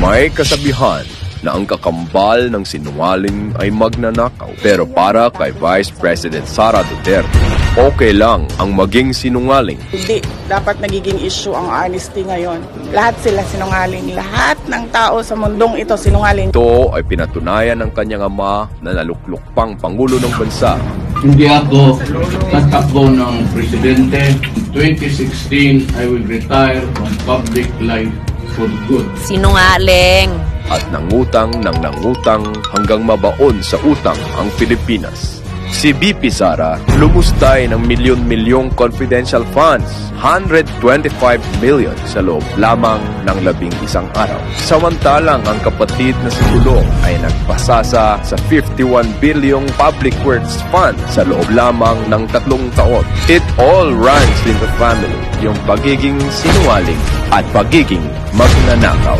May kasabihan na ang kakambal ng sinungaling ay magnanakaw. Pero para kay Vice President Sara Duterte, okay lang ang maging sinungaling. Hindi dapat nagiging issue ang honesty ngayon. Lahat sila sinungaling. Lahat ng tao sa mundong ito sinungaling. Ito ay pinatunayan ng kanyang ama na naluklok pang Pangulo ng Bansa. Hindi ako tatakbo ng presidente. In 2016, I will retire from public life for good. Sinungaling. At nangutang ng nangutang hanggang mabaon sa utang ang Pilipinas. Si BP Sara lumustay ng milyon-milyong confidential funds, 125 million sa loob lamang ng 11 araw. Samantalang ang kapatid na si Kulong ay nagpasasa sa 51 billion public works fund sa loob lamang ng 3 taon. It all runs in the family, yung pagiging sinungaling at pagiging magnanakaw.